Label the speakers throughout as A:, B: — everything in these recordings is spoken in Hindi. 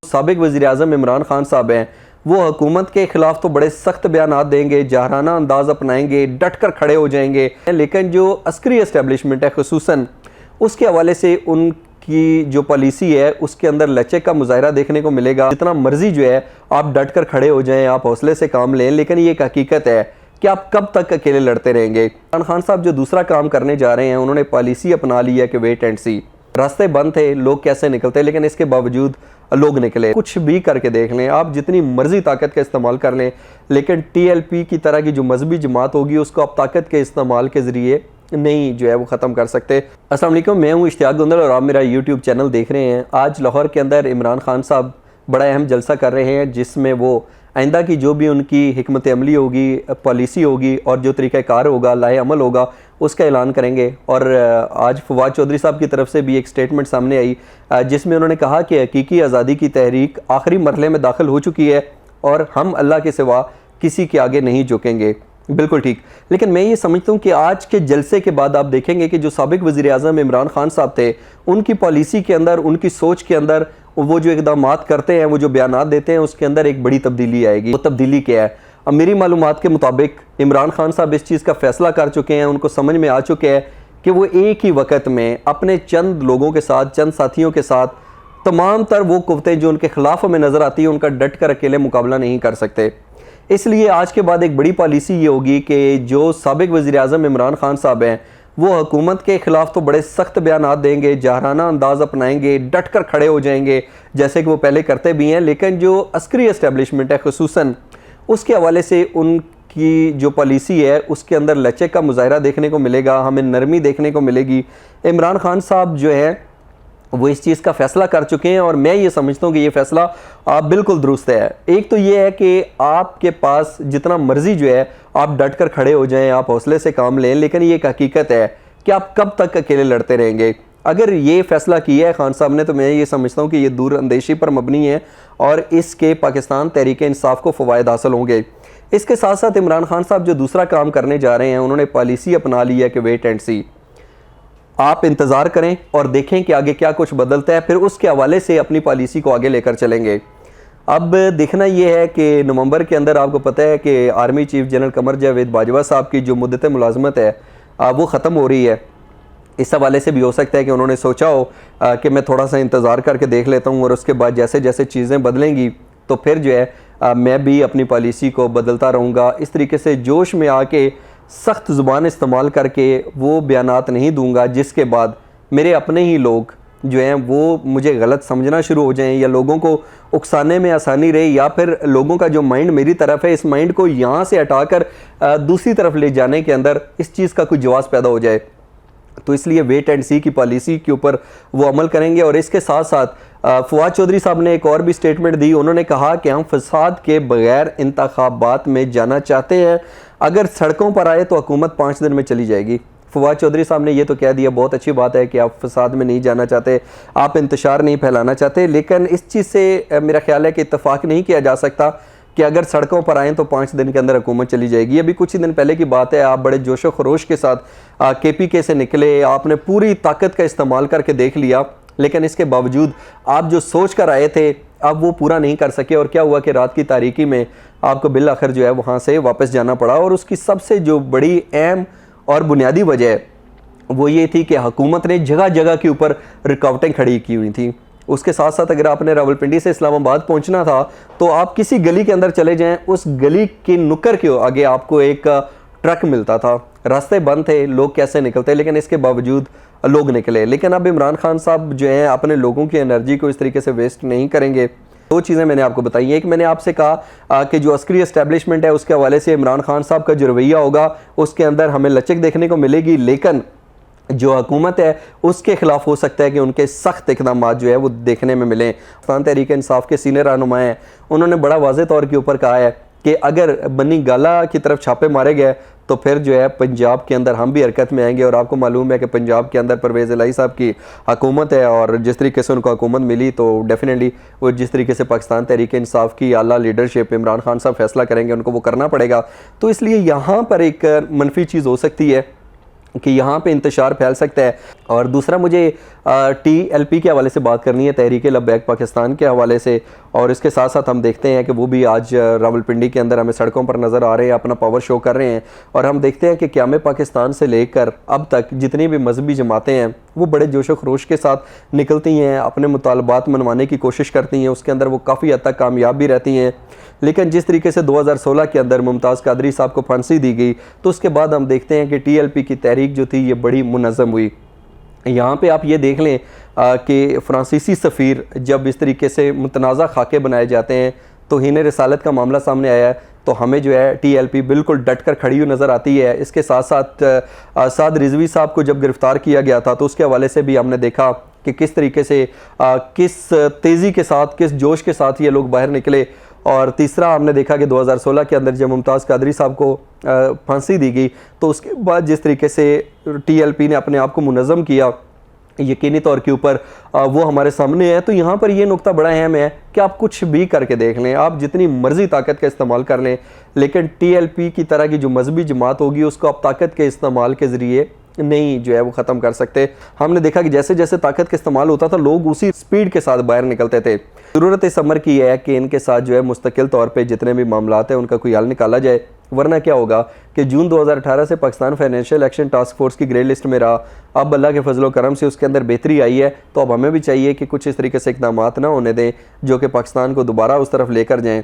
A: साबिक वज़ीर-ए-आज़म इमरान खान साहब हैं, वो हुकूमत के ख़िलाफ़ तो बड़े सख्त बयानात देंगे, जहराना अंदाज़ अपनाएंगे, डट कर खड़े हो जाएंगे, लेकिन जो अस्करी एस्टेब्लिशमेंट है ख़ुसूसन उसके हवाले से उनकी जो पॉलिसी है उसके अंदर लचक का मुज़ाहरा देखने को मिलेगा। जितना मर्जी जो है आप डट कर खड़े हो जाएं, आप हौसले से काम लें, लेकिन ये एक हकीकत है कि आप कब तक अकेले लड़ते रहेंगे। इमरान खान साहब जो दूसरा काम करने जा रहे हैं, उन्होंने पॉलिसी अपना ली है कि वेट एंड सी। रास्ते बंद थे, लोग कैसे निकलते, लेकिन इसके बावजूद लोग निकले। कुछ भी करके देख लें, आप जितनी मर्जी ताकत का इस्तेमाल कर लें, लेकिन TLP की तरह की जो मजहबी जमात होगी उसको आप ताकत के इस्तेमाल के ज़रिए नहीं जो है वो ख़त्म कर सकते। अस्सलाम वालेकुम, मैं हूँ इश्तियाक गुंदल और आप मेरा YouTube चैनल देख रहे हैं। आज लाहौर के अंदर इमरान खान साहब बड़ा अहम जलसा कर रहे हैं, जिसमें वो आइंदा की जो भी उनकी हिकमत अमली होगी, पॉलिसी होगी और जो तरीक़ाकार होगा, लाहे अमल होगा, उसका ऐलान करेंगे। और आज फवाद चौधरी साहब की तरफ से भी एक स्टेटमेंट सामने आई, जिसमें उन्होंने कहा कि हकीकी आज़ादी की तहरीक आखिरी मरहले में दाखिल हो चुकी है और हम अल्लाह के सिवा किसी के आगे नहीं झुकेंगे। बिल्कुल ठीक, लेकिन मैं ये समझता हूँ कि आज के जलसे के बाद आप देखेंगे कि जो साबिक वज़ीर-ए-आज़म इमरान खान साहब थे, उनकी पॉलिसी के अंदर, उनकी सोच के अंदर, वो जो इक़दामात करते हैं, वो जो बयानात देते हैं, उसके अंदर एक बड़ी तब्दीली आएगी। वो तब्दीली क्या है? अब मेरी मालूमात के मुताबिक इमरान खान साहब इस चीज़ का फ़ैसला कर चुके हैं, उनको समझ में आ चुके हैं कि वो एक ही वक्त में अपने चंद लोगों के साथ, चंद साथियों के साथ तमाम तर वो कुव्वतें जो उनके ख़िलाफ़ हमें नज़र आती हैं, उनका डट कर अकेले मुकाबला नहीं कर सकते। इसलिए आज के बाद एक बड़ी पॉलिसी ये होगी कि जो साबिक वज़ीर-ए-आज़म इमरान खान साहब हैं, वो हुकूमत के ख़िलाफ़ तो बड़े सख्त बयानात देंगे, जहराना अंदाज़ अपनाएंगे, डट कर खड़े हो जाएंगे, जैसे कि वो पहले करते भी हैं, लेकिन जो अस्करी एस्टेब्लिशमेंट है ख़ुसूसन उसके हवाले से उनकी जो पॉलिसी है उसके अंदर लचक का मुज़ाहरा देखने को मिलेगा, हमें नरमी देखने को मिलेगी। इमरान खान साहब जो हैं वो इस चीज़ का फ़ैसला कर चुके हैं और मैं ये समझता हूँ कि ये फ़ैसला बिल्कुल दुरुस्त है। एक तो ये है कि आपके पास जितना मर्ज़ी जो है आप डट कर खड़े हो जाएं, आप हौसले से काम लें, लेकिन ये एक हकीकत है कि आप कब तक अकेले लड़ते रहेंगे। अगर ये फ़ैसला किया है खान साहब ने, तो मैं ये समझता हूँ कि ये दूर अंदेशी पर मबनी है और इसके पाकिस्तान तहरीक-ए-इंसाफ़ को फ़वाइद हासिल होंगे। इसके साथ साथ इमरान खान साहब जो दूसरा काम करने जा रहे हैं, उन्होंने पॉलिसी अपना ली है कि वेट एंड सी। आप इंतज़ार करें और देखें कि आगे क्या कुछ बदलता है, फिर उसके हवाले से अपनी पॉलिसी को आगे लेकर चलेंगे। अब देखना यह है कि नवंबर के अंदर आपको पता है कि army chief general Qamar Javed Bajwa साहब की जो मुद्दत मुलाजमत है वो ख़त्म हो रही है। इस हवाले से भी हो सकता है कि उन्होंने सोचा हो कि मैं थोड़ा सा इंतज़ार करके देख लेता हूँ और उसके बाद जैसे जैसे चीज़ें बदलेंगी तो फिर जो है मैं भी अपनी पॉलिसी को बदलता रहूँगा। इस तरीके से जोश में आके सख्त ज़ुबान इस्तेमाल करके वो बयानात नहीं दूंगा जिसके बाद मेरे अपने ही लोग जो हैं वो मुझे गलत समझना शुरू हो जाएं, या लोगों को उकसाने में आसानी रहे, या फिर लोगों का जो माइंड मेरी तरफ है, इस माइंड को यहाँ से हटाकर दूसरी तरफ ले जाने के अंदर इस चीज़ का कुछ जवाब पैदा हो जाए। तो इसलिए वेट एंड सी की पॉलिसी के ऊपर वो अमल करेंगे। और इसके साथ साथ फवाद चौधरी साहब ने एक और भी स्टेटमेंट दी। उन्होंने कहा कि हम फसाद के बगैर इंतखाबात में जाना चाहते हैं, अगर सड़कों पर आए तो हुकूमत 5 दिन में चली जाएगी। फवाद चौधरी साहब ने ये तो कह दिया, बहुत अच्छी बात है कि आप फसाद में नहीं जाना चाहते, आप इंतशार नहीं फैलाना चाहते, लेकिन इस चीज़ से मेरा ख्याल है कि इत्तफाक नहीं किया जा सकता कि अगर सड़कों पर आएँ तो 5 दिन के अंदर हुकूमत चली जाएगी। अभी कुछ ही दिन पहले की बात है, आप बड़े जोशो खरोश के साथ KPK से निकले, आपने पूरी ताकत का इस्तेमाल करके देख लिया, लेकिन इसके बावजूद आप जो सोच कर आए थे अब वो पूरा नहीं कर सके। और क्या हुआ कि रात की तारीकी में आपको बिल आखिर जो है वहाँ से वापस जाना पड़ा। और उसकी सबसे जो बड़ी अहम और बुनियादी वजह वो ये थी कि हुकूमत ने जगह जगह के ऊपर रुकावटें खड़ी की हुई थी। उसके साथ साथ अगर आपने रावलपिंडी से इस्लामाबाद पहुंचना था तो आप किसी गली के अंदर चले जाएं, उस गली के नुक्कर के आगे आपको एक ट्रक मिलता था। रास्ते बंद थे, लोग कैसे निकलते, लेकिन इसके बावजूद लोग निकले। लेकिन अब इमरान खान साहब जो हैं अपने लोगों की एनर्जी को इस तरीके से वेस्ट नहीं करेंगे। दो चीज़ें मैंने आपको बताई। एक, मैंने आपसे कहा कि जो अस्करी एस्टेब्लिशमेंट है उसके हवाले से इमरान खान साहब का जो रवैया होगा उसके अंदर हमें लचक देखने को मिलेगी, लेकिन जो हुकूमत है उसके ख़िलाफ़ हो सकता है कि उनके सख्त इक़दाम जो है वो देखने में मिलें। पाकिस्तान तहरीक-ए-इंसाफ़ के सीनियर रहनुमा हैं, उन्होंने बड़ा वाज़ेह तौर के ऊपर कहा है कि अगर बनी गाला की तरफ छापे मारे गए तो फिर जो है पंजाब के अंदर हम भी हरकत में आएंगे। और आपको मालूम है कि पंजाब के अंदर परवेज़ इलाही साहब की हुकूमत है और जिस तरीके से उनको हुकूमत मिली तो डेफिनेटली वो जिस तरीके से पाकिस्तान तहरीक-ए-इंसाफ़ की आला लीडरशिप इमरान खान साहब फैसला करेंगे उनको वो करना पड़ेगा। तो इसलिए यहाँ पर एक मनफी चीज़ हो सकती है कि यहाँ पे इंतशार फैल सकता है। और दूसरा मुझे TLP के हवाले से बात करनी है, तहरीक लब्बैक पाकिस्तान के हवाले से। और इसके साथ साथ हम देखते हैं कि वो भी आज रावलपिंडी के अंदर हमें सड़कों पर नज़र आ रहे हैं, अपना पावर शो कर रहे हैं। और हम देखते हैं कि क़याम पाकिस्तान से लेकर अब तक जितनी भी मजहबी जमातें हैं वो बड़े जोश व खरोश के साथ निकलती हैं, अपने मुतालबात मनवाने की कोशिश करती हैं, उसके अंदर वो काफ़ी हद तक कामयाब भी रहती हैं। लेकिन जिस तरीके से 2016 के अंदर मुमताज़ कादरी साहब को फांसी दी गई, तो उसके बाद हम देखते हैं कि TLP की तहरीक जो थी ये बड़ी मुनज़्ज़म हुई। यहाँ पे आप ये देख लें कि फ्रांसीसी सफ़ीर जब इस तरीके से मुतनाज़ा खाके बनाए जाते हैं, तो हिन रसालत का मामला सामने आया है, तो हमें जो है TLP बिल्कुल डट कर खड़ी हुई नज़र आती है। इसके साथ साथ साद रिजवी साहब को जब गिरफ़्तार किया गया था, तो उसके हवाले से भी हमने देखा कि किस तरीके से किस तेज़ी के साथ, किस जोश के साथ ये लोग बाहर निकले। और तीसरा हमने देखा कि 2016 के अंदर जब मुमताज़ कादरी साहब को फांसी दी गई, तो उसके बाद जिस तरीके से TLP ने अपने आप को मुनज़्ज़म किया यकीनी तौर के ऊपर, वो हमारे सामने है। तो यहाँ पर ये नुक्ता बड़ा अहम है कि आप कुछ भी करके देख लें, आप जितनी मर्ज़ी ताकत का इस्तेमाल कर लें, लेकिन TLP की तरह की जो मजहबी जमात होगी उसको आप ताकत के इस्तेमाल के ज़रिए नहीं जो है वो ख़त्म कर सकते। हमने देखा कि जैसे जैसे ताकत का इस्तेमाल होता था, लोग उसी स्पीड के साथ बाहर निकलते थे। ज़रूरत इस अमर की है कि इनके साथ जो है मुस्तकिल तौर पे जितने भी मामलात हैं उनका कोई हल निकाला जाए, वरना क्या होगा कि जून 2018 से Pakistan financial action task force की ग्रे लिस्ट में रहा। अब अल्लाह के फजलो करम से उसके अंदर बेहतरी आई है, तो अब हमें भी चाहिए कि कुछ इस तरीके से इक़दाम ना होने दें जो कि पाकिस्तान को दोबारा उस तरफ लेकर जाएँ।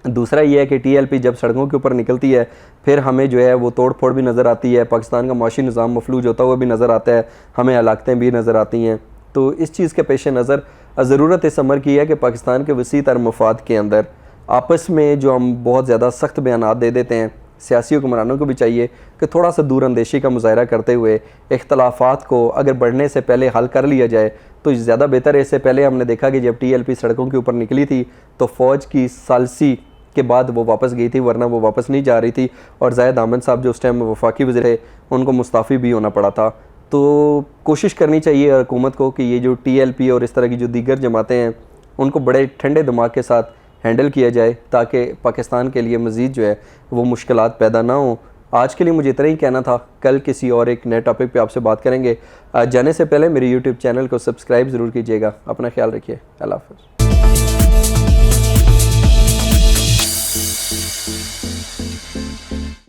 A: दूसरा ये है कि TLP जब सड़कों के ऊपर निकलती है, फिर हमें जो है वो तोड़ फोड़ भी नज़र आती है, पाकिस्तान का माशी निज़ाम मफलूज होता हुआ भी नज़र आता है, हमें हलाकतें भी नज़र आती हैं। तो इस चीज़ के पेश नज़र ज़रूरत इस अमर की है कि पाकिस्तान के वसी तर मफाद के अंदर आपस में जो हम बहुत ज़्यादा सख्त बयानात दे देते हैं, सियासी हुक्मरानों को भी चाहिए कि थोड़ा सा दूर अंदेशी का मुजाहरा करते हुए इख्तलाफात को अगर बढ़ने से पहले हल कर लिया जाए तो ज़्यादा बेहतर है। इससे पहले हमने देखा कि जब TLP सड़कों के ऊपर निकली थी तो फ़ौज की सालसी के बाद वो वापस गई थी, वरना वो वापस नहीं जा रही थी। और ज़ाहिद अहमद साहब जो उस टाइम वफाकी वज़ीर थे, उनको मुस्ताफ़ी भी होना पड़ा था। तो कोशिश करनी चाहिए हुकूमत को कि ये जो TLP और इस तरह की जो दीगर जमातें हैं उनको बड़े ठंडे दिमाग के साथ हैंडल किया जाए, ताकि पाकिस्तान के लिए मज़ीद जो है वो मुश्किलात पैदा ना हो। आज के लिए मुझे इतना ही कहना था, कल किसी और एक नए टॉपिक पे आपसे बात करेंगे। जाने से पहले मेरे YouTube चैनल को सब्सक्राइब ज़रूर कीजिएगा। अपना ख्याल रखिए। अल्लाह हाफ़िज़।